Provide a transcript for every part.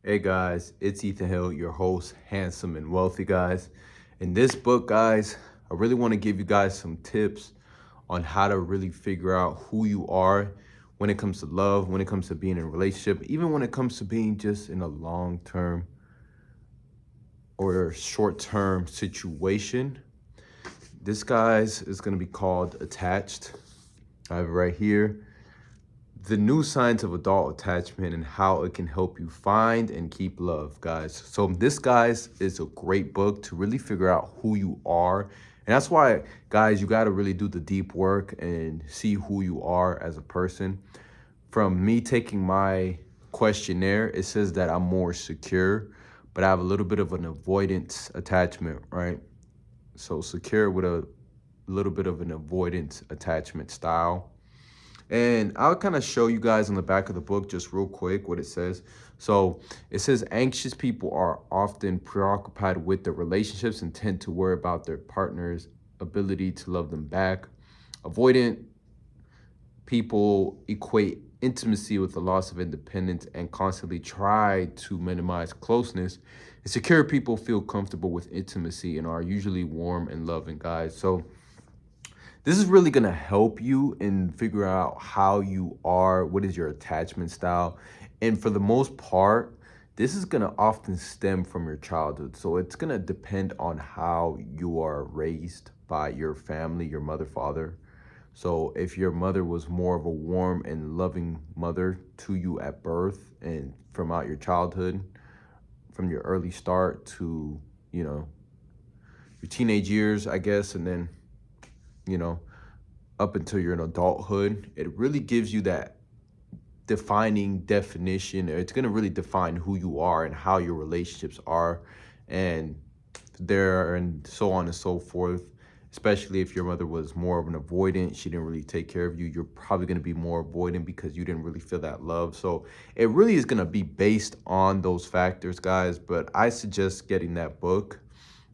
Hey guys, it's Ethan Hill, your host, Handsome and Wealthy, guys. In this book, guys, I really want to give you guys some tips on how to really figure out who you are when it comes to love, when it comes to being in a relationship, even when it comes to being just in a long-term or short-term situation. This, guys, is going to be called Attached. I have it right here. The new signs of adult attachment and how it can help you find and keep love, guys. So this, guys, is a great book to really figure out who you are. And that's why, guys, you got to really do the deep work and see who you are as a person. From me taking my questionnaire, it says that I'm more secure, but I have a little bit of an avoidance attachment, right? So secure with a little bit of an avoidance attachment style. And I'll kind of show you guys on the back of the book just real quick what it says. So it says anxious people are often preoccupied with their relationships and tend to worry about their partner's ability to love them back. Avoidant people equate intimacy with the loss of independence and constantly try to minimize closeness. And secure people feel comfortable with intimacy and are usually warm and loving, guys. So this is really going to help you in figure out how you are, what is your attachment style. And for the most part, this is going to often stem from your childhood. So it's going to depend on how you are raised by your family, your mother, father. So if your mother was more of a warm and loving mother to you at birth and from out your childhood, from your early start to, your teenage years, I guess, and then up until you're in adulthood, it really gives you that defining definition. It's going to really define who you are and how your relationships are and so on and so forth. Especially if your mother was more of an avoidant, she didn't really take care of you, you're probably going to be more avoidant because you didn't really feel that love. So it really is going to be based on those factors, guys. But I suggest getting that book,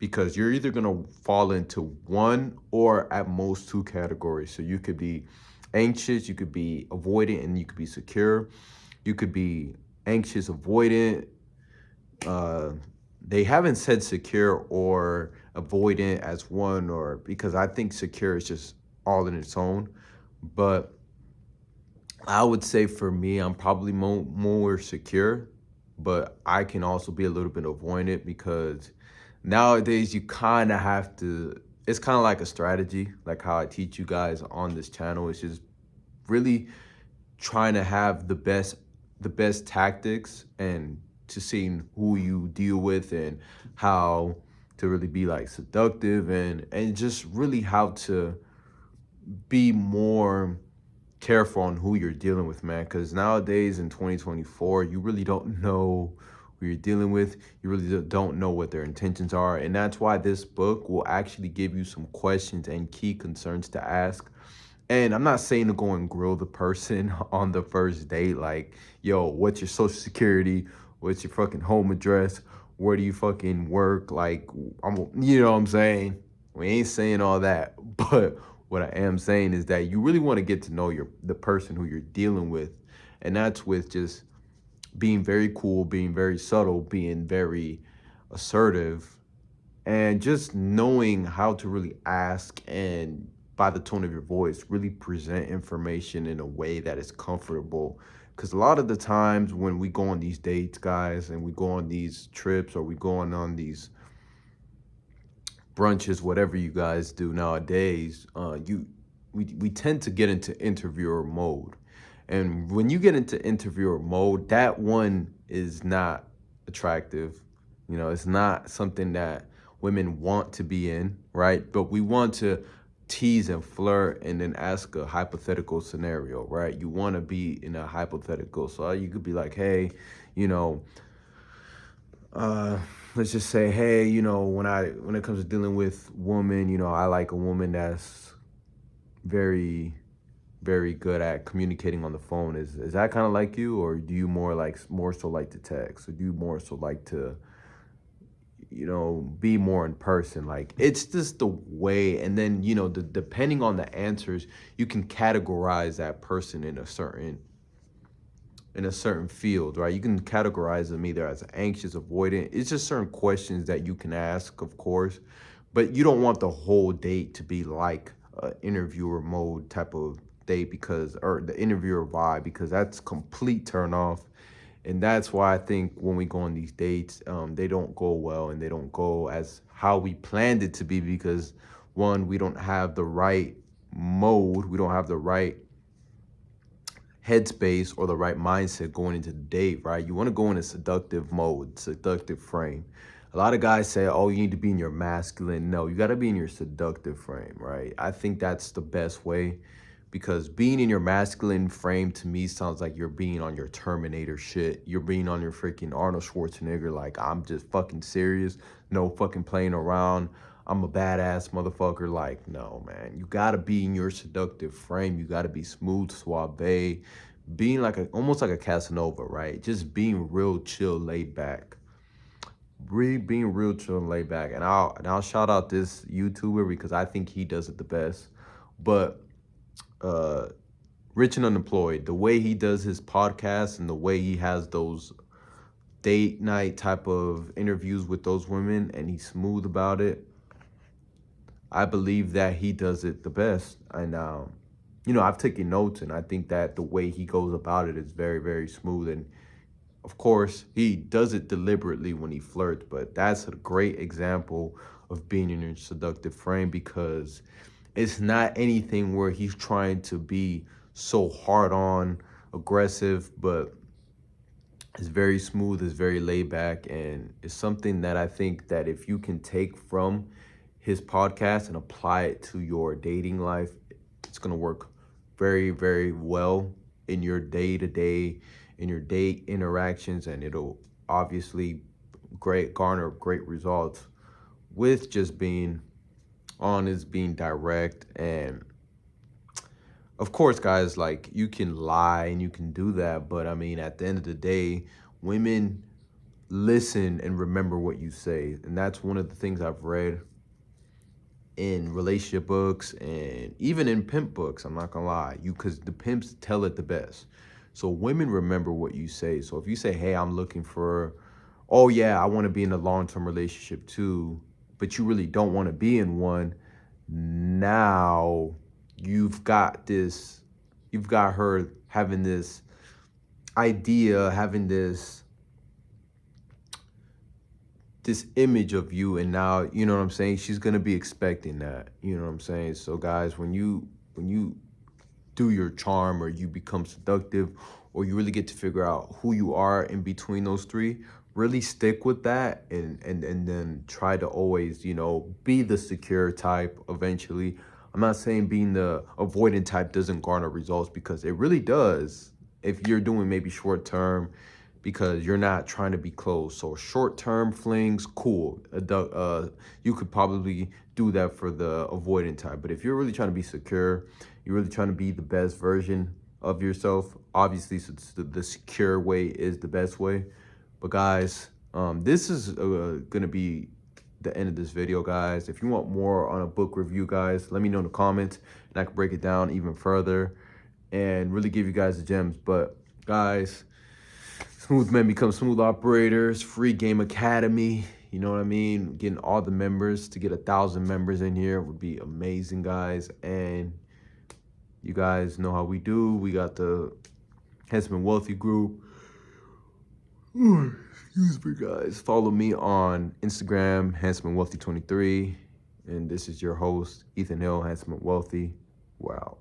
because you're either going to fall into one or at most two categories. So you could be anxious, you could be avoidant, and you could be secure. You could be anxious, avoidant. They haven't said secure or avoidant as one, or because I think secure is just all in its own. But I would say for me, I'm probably more secure, but I can also be a little bit avoidant because nowadays you kind of have to, it's kind of like a strategy, like how I teach you guys on this channel. It's just really trying to have the best tactics and to seeing who you deal with and how to really be like seductive and just really how to be more careful on who you're dealing with, man. Because nowadays in 2024, you really don't know who you're dealing with. You really don't know what their intentions are. And that's why this book will actually give you some questions and key concerns to ask. And I'm not saying to go and grill the person on the first date, like, yo, what's your social security? What's your fucking home address? Where do you fucking work? Like, you know what I'm saying? We ain't saying all that. But what I am saying is that you really want to get to know the person who you're dealing with. And that's with just being very cool, being very subtle, being very assertive, and just knowing how to really ask and by the tone of your voice, really present information in a way that is comfortable. Because a lot of the times when we go on these dates, guys, and we go on these trips or we go on these brunches, whatever you guys do nowadays, we tend to get into interviewer mode. And when you get into interviewer mode, that one is not attractive. It's not something that women want to be in, right? But we want to tease and flirt and then ask a hypothetical scenario, right? You want to be in a hypothetical. So you could be like, hey, let's just say, hey, when it comes to dealing with women, I like a woman that's very, very good at communicating on the phone. Is that kind of like you, or do you more so like to text, or do you more so like to be more in person? Like, it's just the way. And then, depending on the answers, you can categorize that person in a certain in a certain field, right? You can categorize them either as anxious, avoidant. It's just certain questions that you can ask, of course, but you don't want the whole date to be like an interviewer mode type of date or the interviewer vibe, because that's complete turn off. And that's why I think when we go on these dates, they don't go well and they don't go as how we planned it to be, because one, we don't have the right mode, we don't have the right headspace or the right mindset going into the date, right? You want to go in a seductive mode, seductive frame. A lot of guys say, oh, you need to be in your masculine. No, you got to be in your seductive frame, right? I think that's the best way, because being in your masculine frame to me sounds like you're being on your Terminator shit. You're being on your freaking Arnold Schwarzenegger, like, I'm just fucking serious, no fucking playing around. I'm a badass motherfucker. Like, no, man. You gotta be in your seductive frame. You gotta be smooth, suave, being like almost like a Casanova, right? Just being real chill, laid back. Being real chill and laid back. And I'll shout out this YouTuber because I think he does it the best. But Rich and Unemployed, the way he does his podcast and the way he has those date night type of interviews with those women, and he's smooth about it, I believe that he does it the best. And, I've taken notes, and I think that the way he goes about it is very, very smooth. And of course, he does it deliberately when he flirts, but that's a great example of being in a seductive frame, because it's not anything where he's trying to be so hard on, aggressive, but it's very smooth, it's very laid back, and it's something that I think that if you can take from his podcast and apply it to your dating life, it's going to work very, very well in your day-to-day, in your date interactions, and it'll obviously garner great results with just being honest, being direct. And of course, guys, like, you can lie and you can do that, but I mean, at the end of the day, women listen and remember what you say. And that's one of the things I've read in relationship books and even in pimp books. I'm not gonna lie, because the pimps tell it the best. So women remember what you say. So if you say, hey, I'm looking for, oh yeah, I want to be in a long-term relationship too, but you really don't want to be in one, now you've got her having this idea, having this image of you, and now, you know what I'm saying, she's gonna be expecting that, you know what I'm saying? So guys, when you do your charm, or you become seductive, or you really get to figure out who you are in between those three, really stick with that, and then try to always, be the secure type eventually. I'm not saying being the avoidant type doesn't garner results, because it really does if you're doing maybe short term, because you're not trying to be close. So short-term flings, cool. You could probably do that for the avoidant type. But if you're really trying to be secure, you're really trying to be the best version of yourself, obviously the secure way is the best way. But guys, this is gonna be the end of this video, guys. If you want more on a book review, guys, let me know in the comments, and I can break it down even further and really give you guys the gems. But guys, Smooth Men Become Smooth Operators, free game academy. You know what I mean? Getting all the members, to get 1,000 members in here would be amazing, guys. And you guys know how we do. We got the Handsome and Wealthy group. Excuse me, guys. Follow me on Instagram, Handsome and Wealthy 23. And this is your host, Ethan Hill, Handsome and Wealthy. Wow.